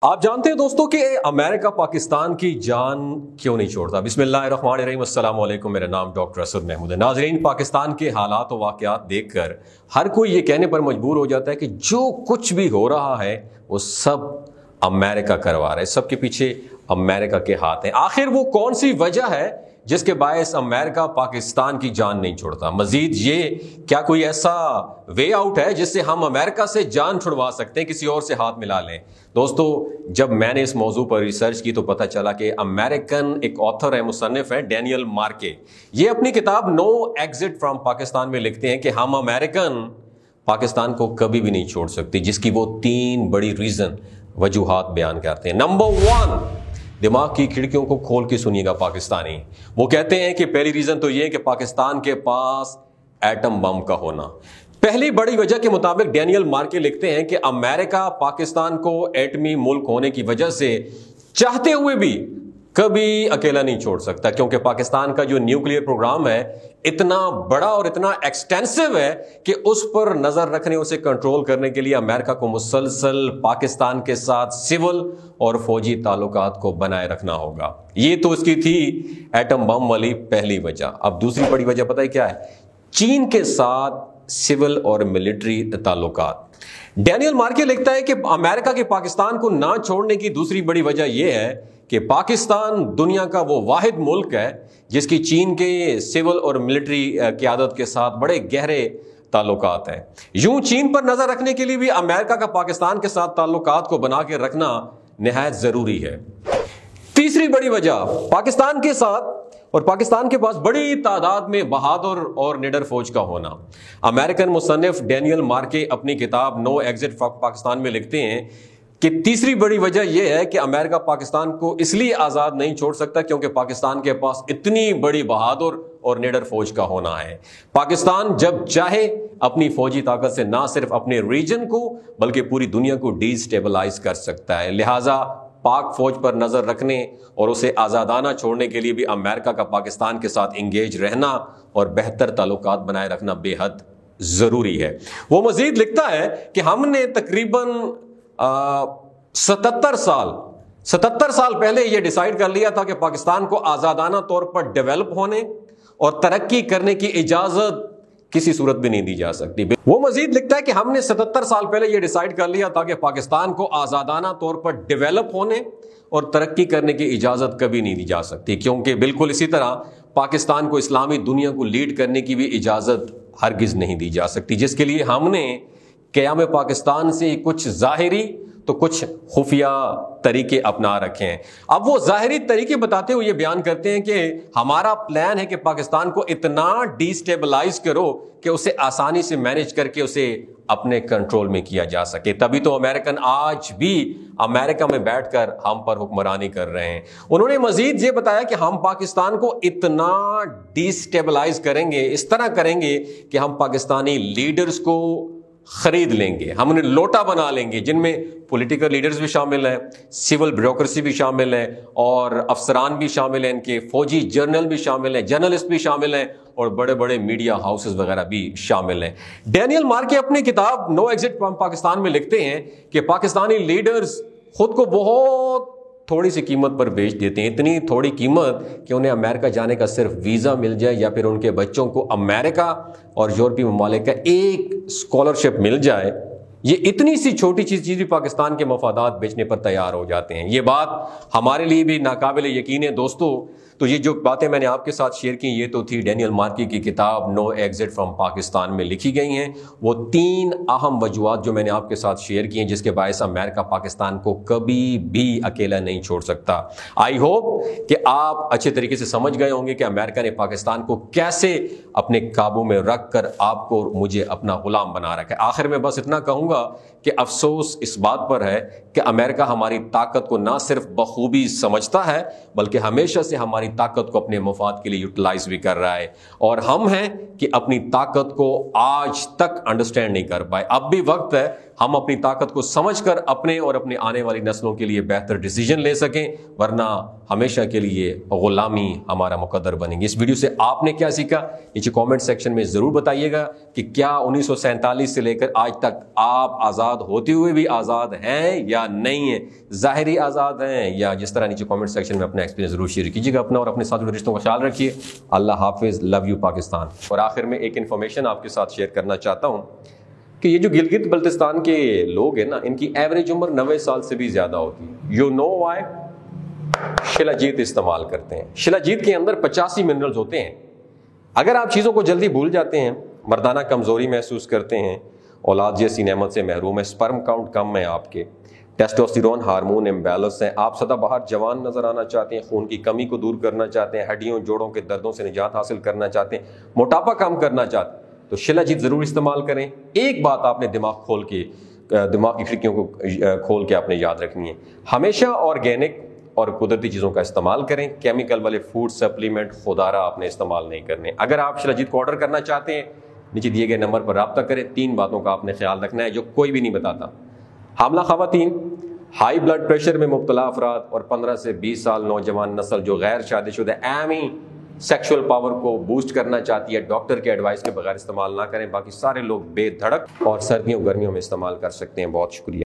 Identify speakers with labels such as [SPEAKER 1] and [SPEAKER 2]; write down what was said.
[SPEAKER 1] آپ جانتے ہیں دوستوں کہ امریکہ پاکستان کی جان کیوں نہیں چھوڑتا؟ بسم اللہ الرحمن الرحیم، السلام علیکم، میرا نام ڈاکٹر اسد محمود ہے۔ ناظرین، پاکستان کے حالات و واقعات دیکھ کر ہر کوئی یہ کہنے پر مجبور ہو جاتا ہے کہ جو کچھ بھی ہو رہا ہے وہ سب امریکہ کروا رہا ہے، سب کے پیچھے امریکہ کے ہاتھ ہیں۔ آخر وہ کون سی وجہ ہے جس کے باعث امریکہ پاکستان کی جان نہیں چھوڑتا؟ مزید یہ کیا کوئی ایسا وے آؤٹ ہے جس سے ہم امریکہ سے جان چھڑوا سکتے ہیں، کسی اور سے ہاتھ ملا لیں؟ دوستو، جب میں نے اس موضوع پر ریسرچ کی تو پتہ چلا کہ امریکن ایک آتھر ہے، مصنف ہے، ڈینیل مارکے۔ یہ اپنی کتاب نو ایگزٹ فرام پاکستان میں لکھتے ہیں کہ ہم امریکن پاکستان کو کبھی بھی نہیں چھوڑ سکتے، جس کی وہ 3 بڑی وجوہات بیان کرتے ہیں۔ نمبر 1، دماغ کی کھڑکیوں کو کھول کے سنیے گا پاکستانی۔ وہ کہتے ہیں کہ پہلی ریزن تو یہ ہے کہ پاکستان کے پاس ایٹم بم کا ہونا۔ پہلی بڑی وجہ کے مطابق ڈینیل مارکے لکھتے ہیں کہ امریکہ پاکستان کو ایٹمی ملک ہونے کی وجہ سے چاہتے ہوئے بھی کبھی اکیلا نہیں چھوڑ سکتا، کیونکہ پاکستان کا جو نیوکلیئر پروگرام ہے اتنا بڑا اور اتنا ایکسٹینسو ہے کہ اس پر نظر رکھنے، اسے کنٹرول کرنے کے لیے امریکہ کو مسلسل پاکستان کے ساتھ سول اور فوجی تعلقات کو بنائے رکھنا ہوگا۔ یہ تو اس کی تھی ایٹم بم والی پہلی وجہ۔ اب دوسری بڑی وجہ پتہ ہے کیا ہے؟ چین کے ساتھ سول اور ملٹری تعلقات۔ ڈینیل مارکے لکھتا ہے کہ امریکہ کے پاکستان کو نہ چھوڑنے کی دوسری بڑی وجہ یہ ہے کہ پاکستان دنیا کا وہ واحد ملک ہے جس کی چین کے سول اور ملٹری قیادت کے ساتھ بڑے گہرے تعلقات ہیں۔ یوں چین پر نظر رکھنے کے لیے بھی امریکہ کا پاکستان کے ساتھ تعلقات کو بنا کے رکھنا نہایت ضروری ہے۔ تیسری بڑی وجہ، پاکستان کے ساتھ اور پاکستان کے پاس بڑی تعداد میں بہادر اور نڈر فوج کا ہونا۔ امریکن مصنف ڈینیل مارکے اپنی کتاب نو ایگزٹ فرام پاکستان میں لکھتے ہیں کہ تیسری بڑی وجہ یہ ہے کہ امریکہ پاکستان کو اس لیے آزاد نہیں چھوڑ سکتا کیونکہ پاکستان کے پاس اتنی بڑی بہادر اور نڈر فوج کا ہونا ہے۔ پاکستان جب چاہے اپنی فوجی طاقت سے نہ صرف اپنے ریجن کو بلکہ پوری دنیا کو ڈی سٹیبلائز کر سکتا ہے۔ لہٰذا پاک فوج پر نظر رکھنے اور اسے آزادانہ چھوڑنے کے لیے بھی امریکہ کا پاکستان کے ساتھ انگیج رہنا اور بہتر تعلقات بنائے رکھنا بے حد ضروری ہے۔ وہ مزید لکھتا ہے کہ ہم نے تقریباً 77 سال پہلے یہ ڈیسائیڈ کر لیا تھا کہ پاکستان کو آزادانہ طور پر ڈیولپ ہونے اور ترقی کرنے کی اجازت کسی صورت بھی نہیں دی جا سکتی۔ وہ مزید لکھتا ہے کہ ہم نے 77 سال پہلے یہ ڈیسائیڈ کر لیا تھا کہ پاکستان کو آزادانہ طور پر ڈیولپ ہونے اور ترقی کرنے کی اجازت کبھی نہیں دی جا سکتی، کیونکہ بالکل اسی طرح پاکستان کو اسلامی دنیا کو لیڈ کرنے کی بھی اجازت ہرگز نہیں دی جا سکتی، جس کے لیے ہم نے قیام پاکستان سے کچھ ظاہری تو کچھ خفیہ طریقے اپنا رکھے ہیں۔ اب وہ ظاہری طریقے بتاتے ہوئے یہ بیان کرتے ہیں کہ ہمارا پلان ہے کہ پاکستان کو اتنا ڈی سٹیبلائز کرو کہ اسے آسانی سے مینج کر کے اسے اپنے کنٹرول میں کیا جا سکے۔ تبھی تو امریکن آج بھی امریکہ میں بیٹھ کر ہم پر حکمرانی کر رہے ہیں۔ انہوں نے مزید یہ بتایا کہ ہم پاکستان کو اتنا ڈی سٹیبلائز کریں گے، اس طرح کریں گے کہ ہم پاکستانی لیڈرز کو خرید لیں گے، ہم انہیں لوٹا بنا لیں گے، جن میں پولیٹیکل لیڈرز بھی شامل ہیں، سول بیوروکریسی بھی شامل ہے اور افسران بھی شامل ہیں، ان کے فوجی جرنل بھی شامل ہیں، جرنلسٹ بھی شامل ہیں اور بڑے بڑے میڈیا ہاؤسز وغیرہ بھی شامل ہیں۔ ڈینیل مارکے اپنی کتاب نو ایگزٹ فرام پاکستان میں لکھتے ہیں کہ پاکستانی لیڈرز خود کو بہت تھوڑی سی قیمت پر بیچ دیتے ہیں، اتنی تھوڑی قیمت کہ انہیں امریکہ جانے کا صرف ویزا مل جائے یا پھر ان کے بچوں کو امریکہ اور یورپی ممالک کا ایک اسکالرشپ مل جائے۔ یہ اتنی سی چھوٹی چیز بھی پاکستان کے مفادات بیچنے پر تیار ہو جاتے ہیں۔ یہ بات ہمارے لیے بھی ناقابل یقین ہے دوستو۔ تو یہ جو باتیں میں نے آپ کے ساتھ شیئر کی یہ تو تھی ڈینیل مارکے کی کتاب نو ایگزٹ فرام پاکستان میں لکھی گئی ہیں۔ وہ 3 اہم وجوہات جو میں نے آپ کے ساتھ شیئر کی ہیں جس کے باعث امریکہ پاکستان کو کبھی بھی اکیلا نہیں چھوڑ سکتا۔ آئی ہوپ کہ آپ اچھے طریقے سے سمجھ گئے ہوں گے کہ امریکہ نے پاکستان کو کیسے اپنے قابو میں رکھ کر آپ کو اور مجھے اپنا غلام بنا رکھا ہے۔ آخر میں بس اتنا کہوں گا کہ افسوس اس بات پر ہے کہ امریکہ ہماری طاقت کو نہ صرف بخوبی سمجھتا ہے بلکہ ہمیشہ سے ہماری طاقت کو اپنے مفاد کے لیے یوٹیلائز بھی کر رہا ہے، اور ہم ہیں کہ اپنی طاقت کو آج تک انڈرسٹینڈ نہیں کر پائے۔ اب بھی وقت ہے ہم اپنی طاقت کو سمجھ کر اپنے اور اپنے آنے والی نسلوں کے لیے بہتر ڈیسیجن لے سکیں، ورنہ ہمیشہ کے لیے غلامی ہمارا مقدر بنے گی۔ اس ویڈیو سے آپ نے کیا سیکھا نیچے کامنٹ سیکشن میں ضرور بتائیے گا کہ کیا 1947 سے لے کر آج تک آپ آزاد ہوتے ہوئے بھی آزاد ہیں یا نہیں ہیں، ظاہری آزاد ہیں یا جس طرح۔ نیچے کامنٹ سیکشن میں اپنا ایکسپیرینس ضرور شیئر کیجیے گا۔ اپنا اور اپنے ساتھ رشتوں کا خیال رکھیے۔ اللہ حافظ، لو یو پاکستان۔ اور آخر میں ایک انفارمیشن آپ کے ساتھ شیئر کرنا چاہتا ہوں کہ یہ جو گلگت بلتستان کے لوگ ہیں نا، ان کی ایوریج عمر 90 سال سے بھی زیادہ ہوتی ہے۔ You know Y? شلاجیت استعمال کرتے ہیں۔ شلاجیت کے اندر 85 منرلز ہوتے ہیں۔ اگر آپ چیزوں کو جلدی بھول جاتے ہیں، مردانہ کمزوری محسوس کرتے ہیں، اولاد جیسی نعمت سے محروم ہے، سپرم کاؤنٹ کم ہے، آپ کے ٹیسٹوسٹیرون ہارمون امبیلنس ہیں، آپ سدا بہار جوان نظر آنا چاہتے ہیں، خون کی کمی کو دور کرنا چاہتے ہیں، ہڈیوں جوڑوں کے دردوں سے نجات حاصل کرنا چاہتے ہیں، موٹاپا کم کرنا چاہتے ہیں، تو شلاجیت ضرور استعمال کریں۔ ایک بات آپ نے دماغ کی کھڑکیوں کو کھول کے آپ نے یاد رکھنی ہے، ہمیشہ آرگینک اور قدرتی چیزوں کا استعمال کریں۔ کیمیکل والے فوڈ سپلیمنٹ خدا را آپ نے استعمال نہیں کرنے۔ اگر آپ شلاجیت کو آرڈر کرنا چاہتے ہیں، نیچے دیے گئے نمبر پر رابطہ کریں۔ 3 باتوں کا آپ نے خیال رکھنا ہے جو کوئی بھی نہیں بتاتا۔ حاملہ خواتین، ہائی بلڈ پریشر میں مبتلا افراد اور 15 سے 20 سال نوجوان نسل جو غیر شادی شدہ ایمی سیکشول پاور کو بوسٹ کرنا چاہتی ہے، ڈاکٹر کے ایڈوائس کے بغیر استعمال نہ کریں۔ باقی سارے لوگ بے دھڑک اور سردیوں گرمیوں میں استعمال کر سکتے ہیں۔ بہت شکریہ۔